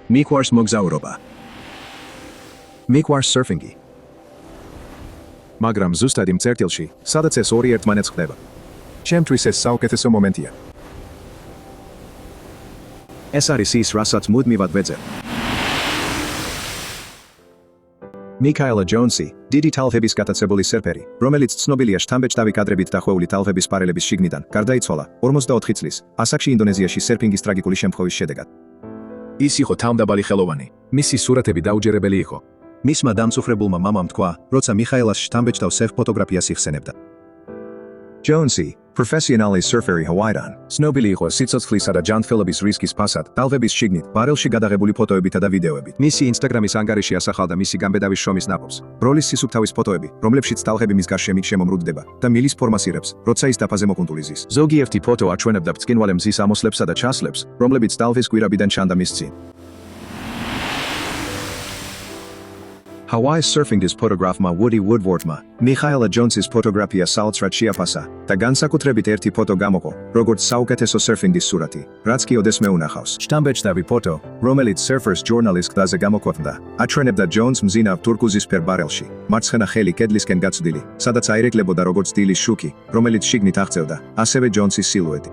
მიყვარს მოგზაურობა. მიყვარს სერფინგი. მაგრამ ზუსტად იმ წერტილში, სადაც ეს ორი ერთმანეთს ხდება. ჩემთვის ეს საუკეთესო მომენტია. ეს არის ის, რასაც მუდმივად ვეძებ. მიქაელა ჯონსი, დიდი ტალღების გატაცებული სერფერი, რომელიც ცნობილია შთამბეჭდავი კადრებით დახვეული ტალღების პარელების შიგნიდან, გარდაიცვალა 44 წლის, ასაკში ინდონეზიაში სერფინგის ტრაგიკული შემთხვევის შედეგად. ის იყო თავმდაბალი ხელოვანი, მისი სურათები დაუჯერებელი იყო. მისმა დამწუხრებულმა მამამ თქვა, როცა მიხაელას შთამბეჭდავ სერფ ფოტოგრაფიას იხსენებდა. ჯონსი, პროფესიონალი სერფერი ჰავაიდან, ცნობილი იყო სიცოცხლისა და ჯანმრთელობის რისკის ფასად, ტალღების შიგნით, ბარელში გადაღებული ფოტოებითა და ვიდეოებით. მისი ინსტაგრამის ანგარიში ასახავდა მისი გამბედავის შრომის ნაყოფს, ბროლის სისუფთავის ფოტოები, რომლებშიც ტალღები მის გარშემო შემომრუდდება და მილის ფორმას იღებს, როცა ის დაფაზე მოკუნტული ზის. ზოგიერთი ფოტო აჩვენებდა ბრწყინვალე მზის ამოსლებსა და ჩასლებს, რომლებიც ტალღის კვირაბიდან ჩანდა მის წინ. Hawaii surfing-ის ფოტოგრაფმა Woody Woodwardმა მიხაელა ჯონსის ფოტოგრაფია საოცრად შეაფასა და განსაკუთრებით ერთი ფოტო გამოყო, როგორც საუკეთესო სერფინგის სურათი, რაც კი ოდესმე უნახავს. შთამბეჭდავი ფოტო, რომელიც Surfers Journal-ის გზაზე გამოქვეყნდა, აჩვენებდა ჯონს მზინავ თურქუზისფერ ბარელში, მარცხენა ხელი კედლისკენ გაწვდილი, სადაც აირეკლებოდა როგორც დილის შუქი, რომელიც შიგნით აღწევდა, ასევე ჯონსის სილუეტი.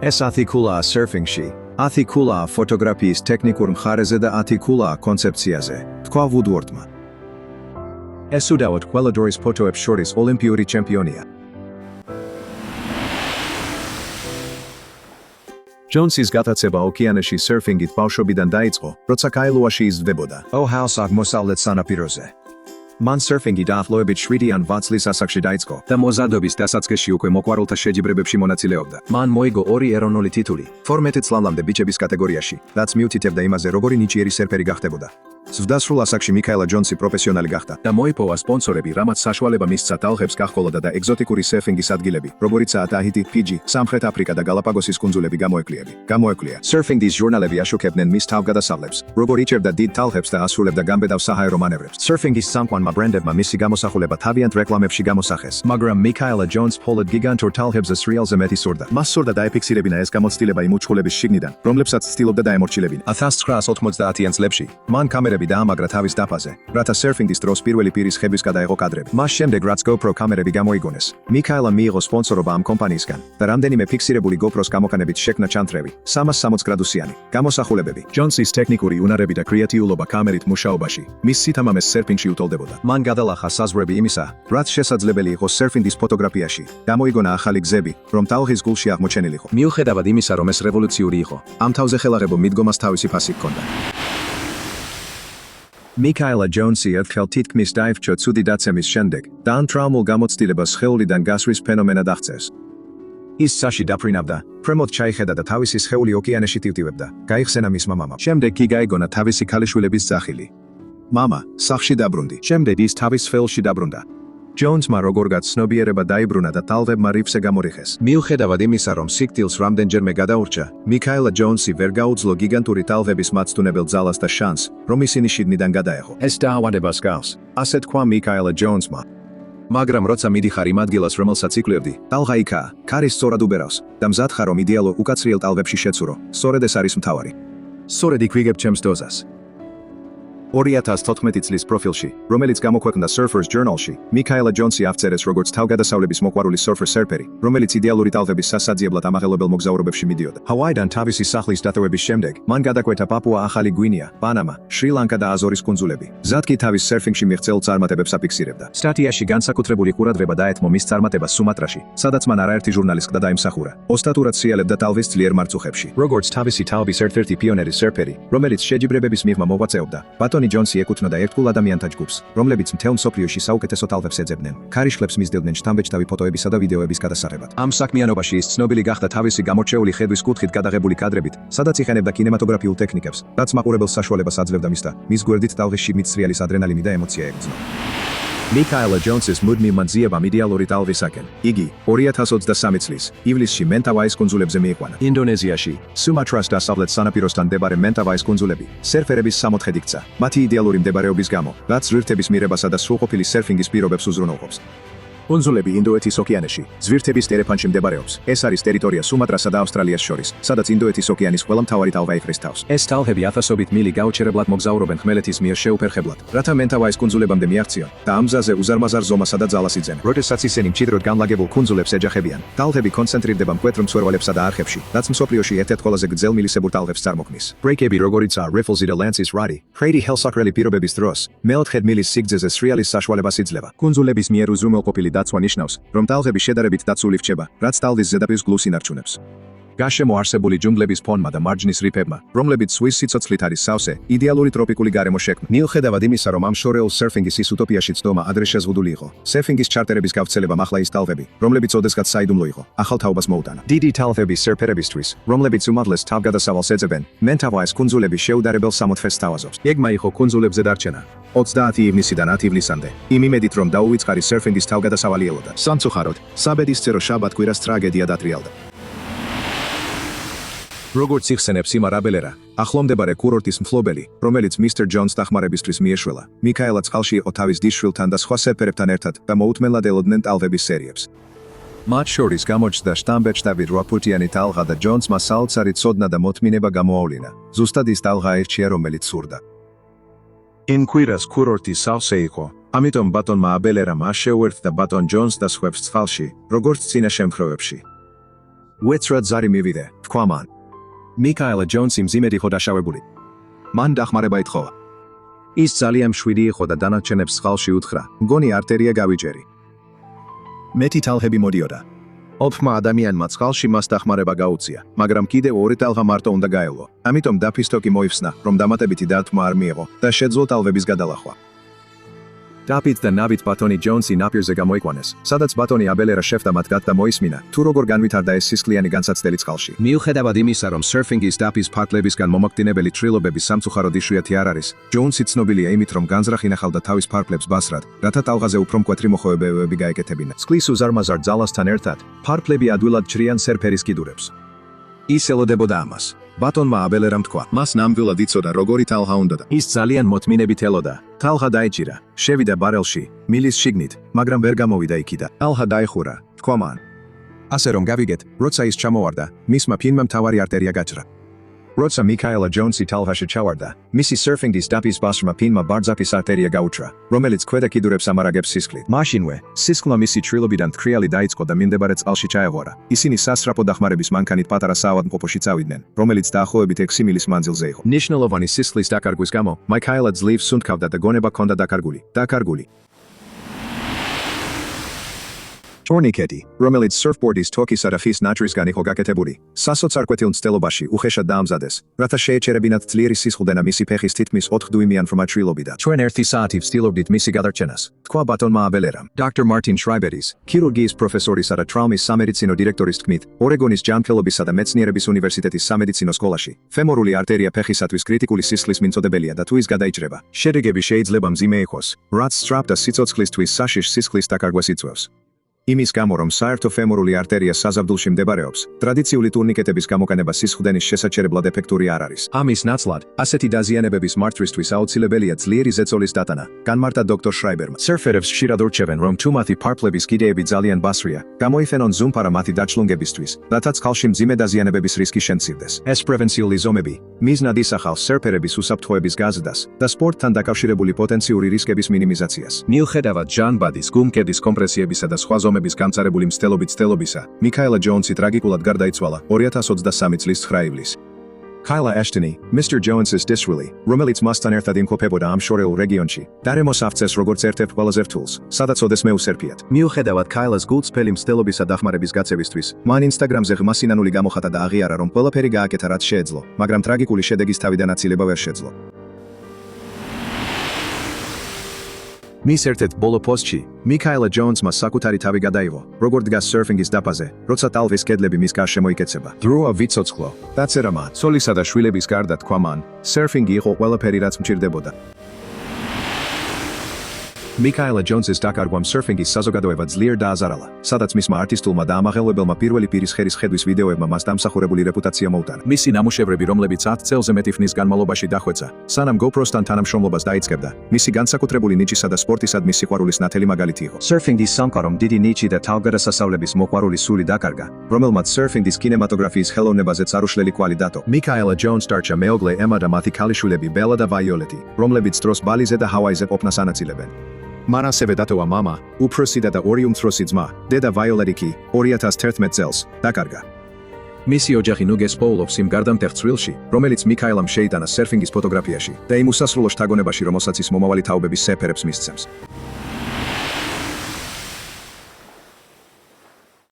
ეს 10 ქულაა სერფინგში, 10 ქულაა ფოტოგრაფიის ტექნიკურ მხარეზე და 10 ქულაა კონცეფციაზე, თქვა Woodwardმა. ეს უდავოდ ყველა დროის ფოტოებს შორის ოლიმპიური ჩემპიონია. ჯონსის გატაცება ოკეანეში სერფინგით ბავშვობიდან დაიწყო, როცა კაილუაში იზრდებოდა. ოჰაუს აღმოსავლეთ სანაპიროზე. მან სერფინგი დაახლოებით 7 ან 8 წლის ასაკში დაიწყო და მოზადობის დასაწყისში უკვე მოყვარულთა შეჯიბრებებში მონაწილეობდა. მან მოიგო 2 ეროვნული ტიტული, 12 წლამდე ბიჭების კატეგორიაში, რაც მიუთითებდა იმაზე, როგორი ნიჭიერი სერფერი გახდებოდა. ზრდასრულ ასაკში მიქაელა ჯონსი პროფესიონალი გახდა და მოიპოვა სპონსორები, რამაც საშუალება მისცა ტალღებს გაჰყოლოდა და ეგზოტიკური სერფინგის ადგილები, როგორიცაა ტაჰიტი, ფიჯი, სამხრეთ აფრიკა და გალაპაგოსის კუნძულები გამოეკლია. სერფინგის ჟურნალები აშუქებდნენ მის თავგადასავლებს, როგორ იჭერდა დიდ ტალღებს და ასრულებდა გამბედავ საჰაერო მანევრებს. სერფინგის სამყარომა ბრენდებმა მისი გამოსახულება თავიანთ რეკლამებში გამოსახეს, მაგრამ მიქაელა ჯონს მხოლოდ გიგანტურ ტალღებზე სრიალზე მეტი სურდა. მას სურდა დაეფიქსირებინა ეს გამოცდილება იმ უჩხულების შიგნიდან, რომლებსაც ცდილობდა დაემორჩილებინა. 1990-იან წლებში მან კამერები დაამაგრა თავის დაფაზე, რათა სერფინგის დროს პირველი პირის ხების გადაეღო კადრები. მას შემდეგ, რაც GoPro კამერები გამოიგონეს, მიქაელა მიიღო სპონსორობა ამ კომპანიისგან და რამდენიმე ფიქსირებული GoPro-ს გამოყენებით შექმნა ჩანთრევი, 360 გრადუსიანი გამოსახულებები. ჯონსის ტექნიკური უნარები და კრეატიულობა კამერით მუშაობაში მის სითამამეს სერფინგში უტოლდებოდა. მან გადალახა საზღვრები იმისა, რაც შესაძლებელი იყო სერფინგის ფოტოგრაფიაში. გამოიგონა ახალი გზები, რომ ტალღის გულში აღმოჩენილიყო. მიუხედავად იმისა, რომ ეს რევოლუციური იყო, ამ თავზე ხელაღებო მიდგომას თავისი ფასი ჰქონდა. მიქაელა ჯონსი ერთხელ თითქმის დაიხრჩა ცუდი დაცემის შემდეგ და ამ ტრაუმულ გამოცდილებას სხეულიდან გასვლის ფენომენად აღწევს. ის საში დაფრინავდა, ფრემოთ ჩაიხედა და თავისი სხეული ოკეანეში ტივტივებდა. გაიხსენა მისმა მამამ. შემდეგ კი გაიგონა თავისი ქალიშვილების ძახილი. მამა, სახლში დაბრუნდი. შემდეგ ის თავის სხეულში დაბრუნდა. ჯონსმა როგორღაც ცნობიერება დაიბრუნა და ტალღებმა რიფზე გამორიხეს. მიუხედავად იმისა, რომ სიკვდილს რამდენჯერმე გადაურჩა, მიქაელა ჯონსი ვერ გაუძლო გიგანტური ტალღების მაცდუნებელ ძალას და შანსს, რომ ისინი შიგნიდან გადაეღო. ეს დაავადებას გავს, ასე თქვა მიქაელა ჯონსმა. მაგრამ როცა მიდიხარ იმ ადგილას, რომელსაც იკვლევდი, ტალღა იქაა, ქარი სწორად უბერავს და მზად ხარ, რომ იდეალურ უკაცრიელ ტალღებში შეცურო. სწორედ ეს არის მთავარი. სწორედ იქ ვიგებ ჩემს დოზას. 2014 წლის პროფილში, რომელიც გამოქვეყნდა Surfers Journal-ში, მიქაელა ჯონსი აღწერეს როგორც თავგადასავლების მოყვარული სერფერი, რომელიც იდეალური ტალღების სასაძიებლად ამაღლებელ მოგზაურობებში მიდიოდა. ჰავაიდან თავისი სახლის დატოვების შემდეგ, მან გადაკვეთა პაპუა ახალი გვინეა, პანამა, შრი-ლანკა და აზორის კუნძულები. მზად კი თავის სერფინგში მიღწეულ წარმატებებს აფიქსირებდა. სტატიაში განსაკუთრებული ყურადღება დაეთმო მის წარმატებას სუმატრაში, სადაც მან არაერთი ჟურნალისტს დაიმსახურა. ოსტატურად სრიალებდა ტალღის ძლიერ მარწუხებში. როგორც თავისი თაობის ერთ-ერთი პიონერი სერფერი, რომელიც შეჯიბრებების მიღმა მოღვაწეობდა, ტონი ჯონსი ეკუთვნოდა ერთგულ ადამიანთა ჯგუფს, რომლებიც მთელ მსოფლიოში საუკეთესო ტალღებს ეძებდნენ. ქარიშხლებს მისდევდნენ შთამბეჭდავი ფოტოებისა და ვიდეოების გადასაღებად. ამ საქმიანობაში ის ცნობილი გახდა თავისი გამორჩეული ხედვის კუთხით გადაღებული კადრებით, სადაც იყენებდა კინემატოგრაფიულ ტექნიკებს, რაც მაყურებელს საშუალებას აძლევდა მის და მის გვერდით ტალღის შიგნით სრიალის ადრენალინი და ემოცია ეკრძნა. მიქაელა ჯონსის მუდმივმა ძიებამ იდეალური ტალღისაკენ. იგი 2023 წლის ივლისში მენტავაის კუნძულებზე მიიყვანა. ინდონეზიაში, სუმატრას დასავლეთ სანაპიროსთან მდებარე მენტავაის კუნძულები, სერფერების სამოთხედ იქცა, მათი იდეალური მდებარეობის გამო, რაც ზღვრთების მირებასა და სრულყოფილი სერფინგის პირობებს უზრუნველყოფს. კუნძულები ინდოეთის ოკეანეში, ზვირთების ტერეფანში მდებარეობს. ეს არის ტერიტორია სუმატრასა და ავსტრალიას შორის, სადაც ინდოეთის ოკეანის ყველა მთავარი ტალღა იფრის თავს. ეს ტალღები ათასობით მილი გაუჩერებლად მოგზაურობენ ხმელეთის მიერ შეუფერხებლად, რათა მენთავა ეს კუნძულებამდე მიაღწიონ და ამ გზაზე უზარმაზარ ზომასა და ძალას იძენენ. როდესაც ისინი მჭიდროდ განლაგებულ კუნძულებს ეჯახებიან, ტალღები კონცენტრირდება მკვეთრ მწვერვალებსა და არხებში, რაც მსოფლიოში ერთ-ერთ ყველაზე გრძელ მილისებურ ტალღებს წარმოქმნის. ბრეიკები, როგორიცაა Riffles და Lance's Radi, ხრეიდი ჰელსაყრელი პირობების დროს, მეოთხედ მილის სიგრძეზე სრიალის საშუალებას იძლევა. კუნძულების მიერ უზრუნველყოფილი დაცვა ნიშნავს, რომ ტალღები შედარებით დაცული რჩება, რაც ტალღის ზედაპირს გლუს ინარჩუნებს. გარშემო არსებული ჯუნგლების ფონმა და მარჯნის რიფებმა, რომლებიც სვის სიცოცხლით არის სავსე, იდეალური ტროპიკული გარემო შექმნა. მიუხედავად იმისა, რომ ამ შორეულ სერფინგის ის უტოპიაში ცდომა ადრე შეზღუდული იყო, სერფინგის ჩარტერების გავრცელებამ ახლა ის ტალღები, რომლებიც ოდესღაც საიდუმლო იყო, ახალ თაობას მოუტანა. დიდი ტალღების სერფერებისთვის, რომლებიც უმაღლეს თავგადასავალს ეძებენ, მენთავა ეს კუნძულები შეუდარებელ სამოთხეს სთავაზობს. გეგმა იყო კუნძულებზე დარჩენა 30 ივნისიდან 10 ივლისამდე, იმ იმედით, რომ დაუვიწყარი სერფინგის თავგადასავალი ელოდა. სამწუხაროდ, საბედისწერო შაბათ-კვირას ტრაგედია დატრიალდა. როგორც იხსენებს იმ არაბელერა, ახლომდებარე კურორტის მფლობელი, რომელიც მისტერ ჯონს დახმარებისთვის მიეშველა, მიქაელა წყალში იყო თავის დისშვილთან და სხვა სერფერებთან ერთად და მოუთმენლად ელოდნენ ტალღების სერიებს. მათ შორის გამოჩნდა შტამბეჭდავი 8 ფუტიანი ტალღა და ჯონსმა საოცარი ცოდნა და მოთმინება გამოავლინა. ზუსტად ის ტალღა ერჩია, რომელიც სურდა. იმ კვირას კურორტი სავსე იყო, ამიტომ ბატონმა აბელერამ შეუერთდა ბატონ ჯონს და სხვებს წყალში, როგორც წინა შემთხვევებში. უეცრად ზარი მივიდე, თქვა მან. მიქაელა ჯონსი მძიმედ იყო დაშავებული. მან დახმარება ითხოვა. ის ძალიან მშვიდი იყო და დანარჩენებს წყალში უთხრა, მგონი არტერია გავიჭერი. მეტი ტალღები მოდიოდა. ოფმა ადამიანმა წყალში მას დახმარება გაუწია, მაგრამ კიდევ ორი ტალღა მარტო უნდა გაელო. ამიტომ დაფისტოკი მოიხსნა, რომ დამატებითი დათმობა არ მიიღო და შეძლო ტალღების გადალახვა. დაფით და ნავით ბატონი ჯონსი ნაპირზე გამოიყვანეს, სადაც ბატონი აბელერა შეხვდა მათ და მოისმინა, თუ როგორ განვითარდა ეს სისხლიანი განსაცდელი წყალში. მიუხედავად იმისა, რომ სერფინგის დაფის ფარფლებისგან მომაკვდინებელი ცვლილებები სამწუხაროდ იშვიათი არ არის, ჯონსი ცნობილია იმით, რომ განზრახ ინახავდა თავის ფარფლებს ბასრად, რათა ტალღაზე უფრო მკვეთრი მოხვედრებები გაეკეთებინა. წყლის უზარმაზარ ძალასთან ერთად, ფარფლები ადვილად ჩრიან სერფერის კიდურებს. ის ელოდებოდა ამას. ბატონმა აბელერამ თქვა, მას ნამდვილად იცოდა როგორი ტალღა უნდოდა. ის ძალიან მოთმინებით ელოდა. ტალღა დაეჭირა, შევიდა ბარელში, მილის შიგნით, მაგრამ ვერ გამოვიდა იქიდან. ტალღა დაიხურა, თქვა მან. ასე რომ გავიგეთ, როცა ის ჩამოვარდა, მისმა ფინმა მთავარი არტერია გაჭრა. როცა მიქაელა ჯონსი ტალღაში ჩავარდა, მისი სერფინგის დაფის ბასრმა ფინმა ბარძაფის არტერია გაუჭრა, რომელიც ქვედა კიდურებს ამარაგებს სისხლით. მაშინვე, სისხლმა მისი ჩრილობიდან თქრიალი დაიწყო და მიმდებარე წყალში ჩაეღვარა. ისინი სასწრაფო დახმარების მანქანით პატარა საავადმყოფოში წავიდნენ, რომელიც დაახლოებით 6 მილის მანძილზე იყო. ნიშნულოვანი სისხლის დაკარგვის გამო, მიქაელა ძლივს სუნთქავდა და გონება ჰქონდა დაკარგული. ტურნიკეტი, რომელიც სერფბორდის თოქისა და ხის ნაჭრისგან იყო გაკეთებული, სასოწარკვეთილ მცდელობაში უხეშად დაამზადეს, რათა შეეჩერებინათ ძლიერი სისხლდენა მისი ფეხის თითქმის 4 დუიმიან ფრმა ჩრილობიდან. ჩვენ 1 საათი ვცდილობდით მისი გადარჩენას, თქვა ბატონმა აბელერამ. დოქტორ მარტინ შრაიბერის, ქირურგიის პროფესორისა და ტრავმის სამედიცინო დირექტორის თქმით, ორეგონის ჯანმრთელობისა და მეცნიერების უნივერსიტეტის სამედიცინო სკოლაში, ფემორული არტერია ფეხისათვის კრიტიკული სისხლის მიმწოდებელია და თუ ის გადაიჭრება, შედეგები შეიძლება მძიმე იყოს, რაც სწრაფ და სიცოცხლისთვის საშიშ სისხლის დაკარგვას იწვევს. იმის გამო, რომ საერთო ფემორული არტერია საზაბდულში მდებარეობს, ტრადიციული ტურნიკეტების გამოყენება სისხლდენის შესაჩერებლად ეფექტური არ არის. ამის ნაცვლად, ასეთი დაზიანებების მართვისთვის აუცილებელია ძლიერი ზეწოლის დატანა, განმარტა დოქტორ შრაიბერმა. სერფერებს ხშირად ურჩევენ, რომ თუ მათი ფარფლების კიდეები ძალიან ბასრია, გამოიხენონ ზუმფარა მათი დაჭლუნგებისთვის, რათა წყალში მძიმე დაზიანებების რისკი შემცირდეს. ეს პრევენციული ზომები მიზნად ისახავს სერფერების უსაფრთხოების გაზრდას და სპორტთან დაკავშირებული პოტენციური რისკების მინიმიზაციას. მიუხედავად ჟანბადის, გუმკედის კომპრესიებისა და სხვა ზომების გამწარებული მცდელობისა, მიქაელა ჯონსი ტრაგიკულად გარდაიცვალა 2023 წლის 9 ივლისს. Kayla Ashtoni, Mr. Jones's disreli, რომელიც მასთან ერთად იმყოფებოდა ამ შორეულ რეგიონში, დარემოს ავწეს როგორც ერთ-ერთ ყველაზე რთულს, სადაც ოდესმე უსერფიათ. მიუხედავად Kayla-ს გულწრფელი მცდელობისა დახმარების გაცევისთვის, მან Instagram-ზე ღრმა სინანული გამოხატა და აღიარა, რომ ყველაფერი გააკეთა რაც შეეძლო, მაგრამ ტრაგიკული შედეგის თავიდან აცილება ვერ შეძლო. მის ერთ-ერთ ბოლო პოსტში, მიქაელა ჯონსმა საკუთარი თავი გადაიღო, როგორ დგას სერფინგის დაფაზე, როცა ტალღის კედლები მის გარშემო იკეცება. დროა ვიცოცხლო, დაწერა მან. ცოლისა და შვილების გარდა თქვა მან, სერფინგი იყო ყველაფერი რაც მჭირდებოდა. მიქაელა ჯონსის დაკარგვამ სერფინგის საზოგადოება ძლიერ დააზარალა, სადაც მისმა არტისტულმა და ამაღელვებელმა პირველი პირის ხერის ხედვის ვიდეოებმა მას დამსახურებული რეპუტაცია მოუტანა. მისი ნამუშევრები, რომლებიც 10 წელზე მეტი ხნის განმავლობაში დახვეწა, სანამ GoPro-სთან თანამშრომლობას დაიწყებდა, მისი განსაკუთრებული ნიჭისა და სპორტისადმი სიყვარულის ნათელი მაგალითი იყო. სერფინგის სამყარომ დიდი ნიჭი და თავგადასასწავლების მოყვარული სული დაკარგა, რომელმაც სერფინგის კინემატოგრაფიის ხელოვნებაზე წარუშლელი კვალი დატო. მიქაელა ჯონს დარჩა მეუღლე ემა და მათი ქალიშვილები ბელა და ვაიოლეტი, რომლებიც დროს ბალიზე და ჰავაიზე ყოფნას ანაწილებენ. მან ასევე დატოვა მამა, უფროსი და 2 უმცროსი ძმა, დედა ვაიოლეტი კი 2011 წელს დაკარგა. მისი ოჯახი ნუგეს პოულობს იმ გარდამტეხ ცვილში, რომელიც მიქაელამ შეიტანა სერფინგის ფოტოგრაფიაში და იმ უსასრულო შთაგონებაში, რომელსაც ის მომავალი თაობების სეფერებს მისცემს.